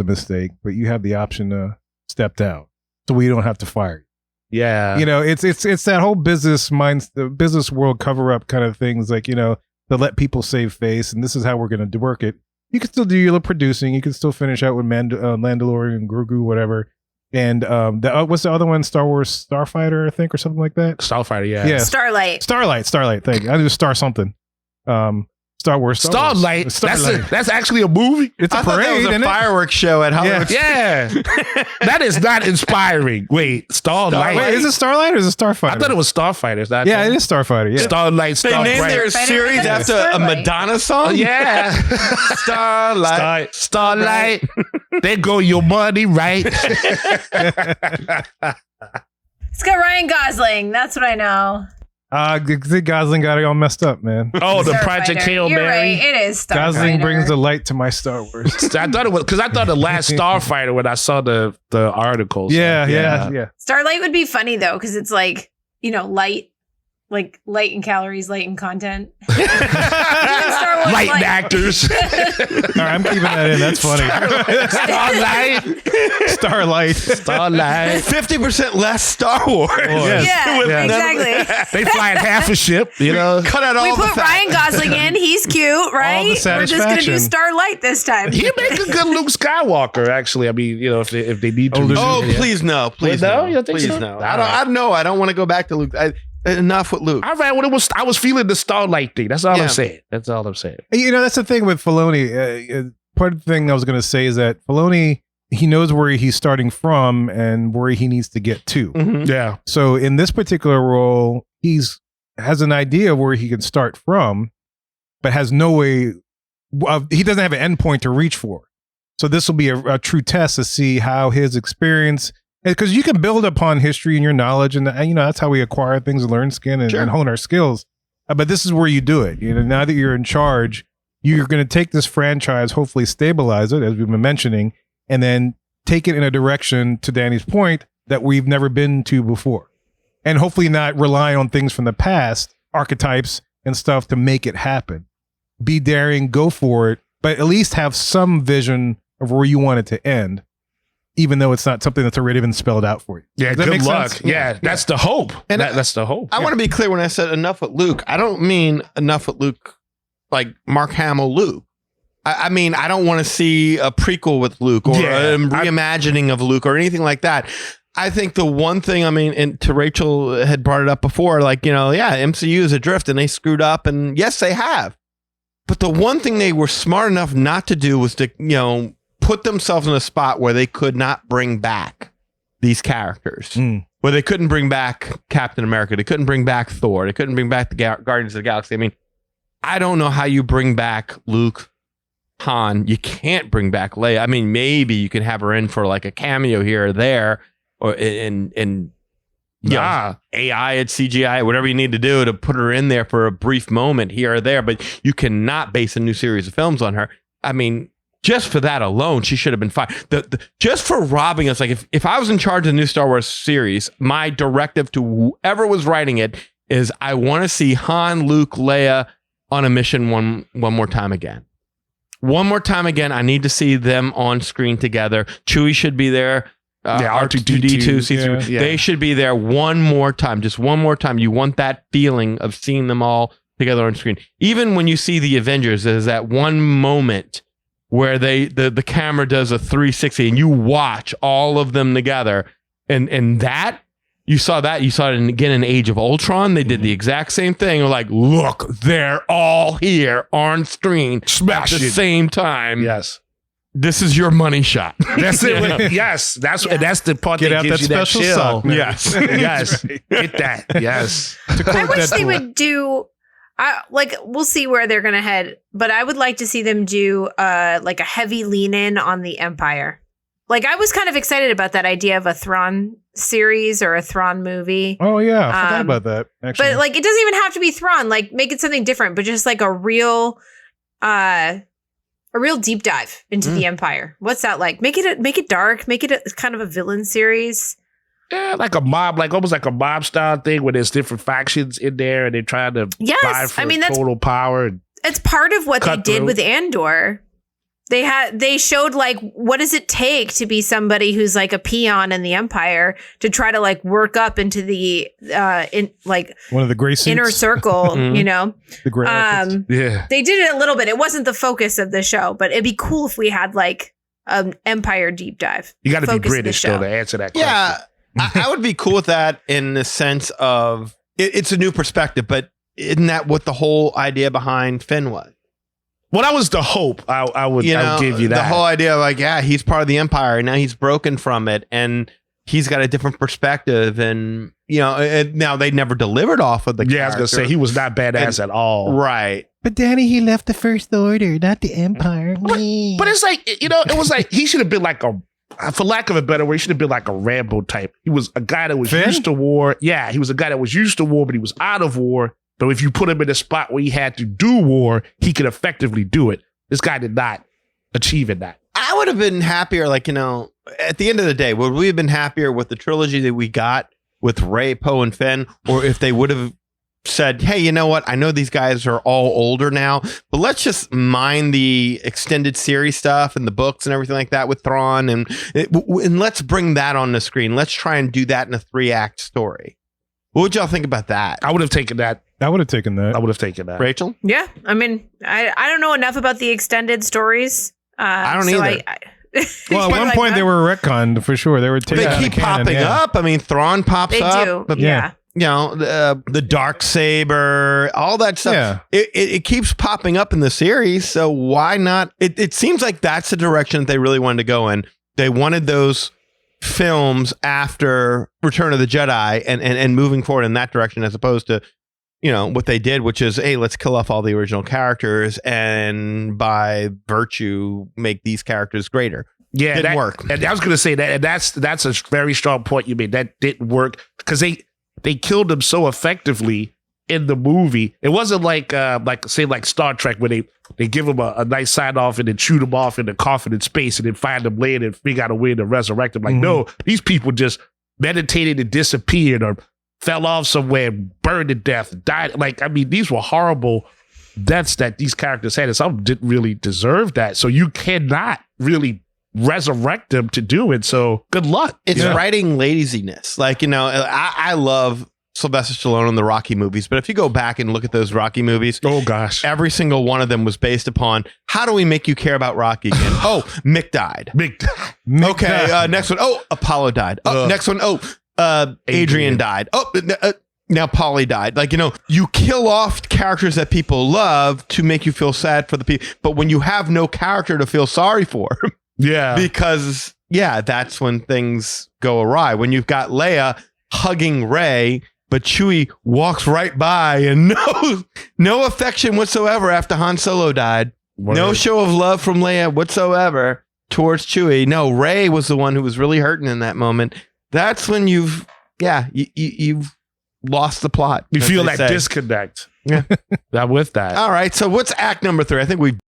a mistake, but you have the option to step down, so we don't have to fire you. Yeah. You know, it's that whole the business world cover up kind of things, like, you know, to let people save face, and this is how we're going to work it. You can still do your producing. You can still finish out with Mandalorian, Grogu, whatever. And what's the other one? Star Wars Starfighter, I think, or something like that. Starfighter, yeah. Starlight. Thank you. I just Star something. Star Wars. Starlight. That's actually a movie. It's a parade. That was a fireworks show at Hollywood. Yeah. That is not inspiring. Wait, Starlight. Wait, is it Starlight or is it Starfighter? I thought it was Starfighter. It is Starfighter. Yeah. Starlight. They named their series after a Madonna song. Yeah. Starlight. There go your money, right? It's got Ryan Gosling. That's what I know. Gosling got it all messed up, man. Oh, the Project Hail Mary. You're right. It is Starfighter. Gosling brings the light to my Star Wars. I thought it was because I thought the last Starfighter when I saw the articles. Yeah. Starlight would be funny though, because it's like, you know, light in calories, light in content. Light in actors. All right, I'm keeping that in. That's funny. Starlight. 50% less Star Wars. Yeah, exactly. They fly in half a ship, you know. Cut out all We the put fat. Ryan Gosling in. He's cute, right? We're just going to do satisfaction. Starlight this time. He make a good Luke Skywalker, actually. I mean, you know, if they need to. Oh, please no. Please no? no. You don't think Please so? no. I don't want to go back to Luke. Enough with Luke. I ran when I was feeling the Starlight thing. That's all I'm saying. You know, that's the thing with Filoni. Part of the thing I was going to say is that Filoni, he knows where he's starting from and where he needs to get to. Mm-hmm. Yeah. So in this particular role, has an idea of where he can start from, but has no way. He doesn't have an endpoint to reach for. So this will be a true test to see how his experience. Because you can build upon history and your knowledge, and you know that's how we acquire things, learn skin, and hone our skills. But this is where you do it. You know, now that you're in charge, you're going to take this franchise, hopefully stabilize it, as we've been mentioning, and then take it in a direction, to Danny's point, that we've never been to before, and hopefully not rely on things from the past, archetypes and stuff, to make it happen. Be daring, go for it, but at least have some vision of where you want it to end, even though it's not something that's already been spelled out for you. Yeah, good luck. Yeah, that's the hope. And that's the hope. I want to be clear when I said enough with Luke. I don't mean enough with Luke like Mark Hamill Luke. I mean, I don't want to see a prequel with Luke or a reimagining of Luke or anything like that. I think the one thing, I mean, and to Rachel had brought it up before, like, you know, MCU is adrift and they screwed up, and yes, they have. But the one thing they were smart enough not to do was to, you know, put themselves in a spot where they could not bring back these characters, where they couldn't bring back Captain America, they couldn't bring back Thor, they couldn't bring back the Guardians of the Galaxy. I mean, I don't know how you bring back Luke, Han. You can't bring back Leia. I mean, maybe you can have her in for like a cameo here or there, or AI and CGI, whatever you need to do to put her in there for a brief moment here or there. But you cannot base a new series of films on her. I mean, just for that alone, she should have been fired. Just for robbing us. Like if I was in charge of the new Star Wars series, my directive to whoever was writing it is I want to see Han, Luke, Leia on a mission one more time again. One more time again. I need to see them on screen together. Chewie should be there. R2-D2, C3. They should be there one more time. Just one more time. You want that feeling of seeing them all together on screen. Even when you see the Avengers, there's that one moment where the camera does a 360 and you watch all of them together. And that, you saw it again in Age of Ultron. They did the exact same thing. They're like, look, they're all here on screen at the same time. Yes. This is your money shot. That's it. Yes. That's the part that gives you that special chill. suck, man. Yes. Yes. Get that. Yes. I wish they would do... we'll see where they're going to head, but I would like to see them do like a heavy lean in on the Empire. Like, I was kind of excited about that idea of a Thrawn series or a Thrawn movie. Oh yeah, I forgot about that. Actually, but like, it doesn't even have to be Thrawn. Like, make it something different, but just like a real deep dive into the Empire. What's that like? Make it dark. Make it a kind of a villain series. Yeah, like a mob, like almost like a mob style thing where there's different factions in there and they're trying to vie for total power. It's part of what they did with Andor. They showed like what does it take to be somebody who's like a peon in the Empire to try to like work up into the in like One of the gray suits. inner circle, you know. The gray outfits. Yeah. They did it a little bit. It wasn't the focus of the show, but it'd be cool if we had like an Empire deep dive. You got to be Focus of the British show. though to answer that question. Yeah, I would be cool with that in the sense of it's a new perspective, but isn't that what the whole idea behind Finn was? Well, that was the hope. I would give you that. The whole idea of like, yeah, he's part of the Empire, and now he's broken from it, and he's got a different perspective, and now they never delivered off of the I was gonna say he was not badass at all. Right. But Danny, he left the First Order, not the Empire. But it's like, it was like he should have been like for lack of a better word, he should have been like a Rambo type. He was a guy that was Finn? used to war. Yeah, he was a guy that was used to war, but he was out of war. But if you put him in a spot where he had to do war, he could effectively do it. This guy did not achieve in that. I would have been happier, like, at the end of the day, would we have been happier with the trilogy that we got with Rey, Poe, and Finn? Or if they would have said, hey, you know what? I know these guys are all older now, but let's just mine the extended series stuff and the books and everything like that with Thrawn, and let's bring that on the screen. Let's try and do that in a 3-act story. What would y'all think about that? I would have taken that. I would have taken that. I would have taken that. Rachel? Yeah, I mean, I don't know enough about the extended stories. I don't either. Well, at one point they were retconned for sure. They were taken out They of keep canon, popping yeah. up. I mean, Thrawn pops They up. do, but, yeah. The dark saber, all that stuff. Yeah. It keeps popping up in the series. So why not? It seems like that's the direction that they really wanted to go in. They wanted those films after Return of the Jedi and moving forward in that direction, as opposed to what they did, which is, hey, let's kill off all the original characters and by virtue make these characters greater. Yeah, Didn't work. And I was going to say that, and that's a very strong point you made. That didn't work because they killed them so effectively in the movie. It wasn't like Star Trek, where they give them a nice sign off and then shoot them off in the coffin in space and then find them laying and figure out a way to resurrect them. Like, no, these people just meditated and disappeared or fell off somewhere, burned to death, died. Like, I mean, these were horrible deaths that these characters had, and some didn't really deserve that. So you cannot really resurrect them to do it. So good luck. It's writing laziness. Like, I love Sylvester Stallone in the Rocky movies, but if you go back and look at those Rocky movies, oh gosh, every single one of them was based upon how do we make you care about Rocky again? Oh, Mick died. Okay, next one. Oh, Apollo died. Oh, next one. Oh, Adrian died. Oh, now Polly died. Like, you kill off characters that people love to make you feel sad for the people. But when you have no character to feel sorry for, because that's when things go awry. When you've got Leia hugging Rey, but Chewie walks right by and no affection whatsoever after Han Solo died. Word. No show of love from Leia whatsoever towards Chewie. No, Rey was the one who was really hurting in that moment. That's when you've lost the plot. You feel that disconnect. Yeah. Not with that. All right. So what's act number 3? I think we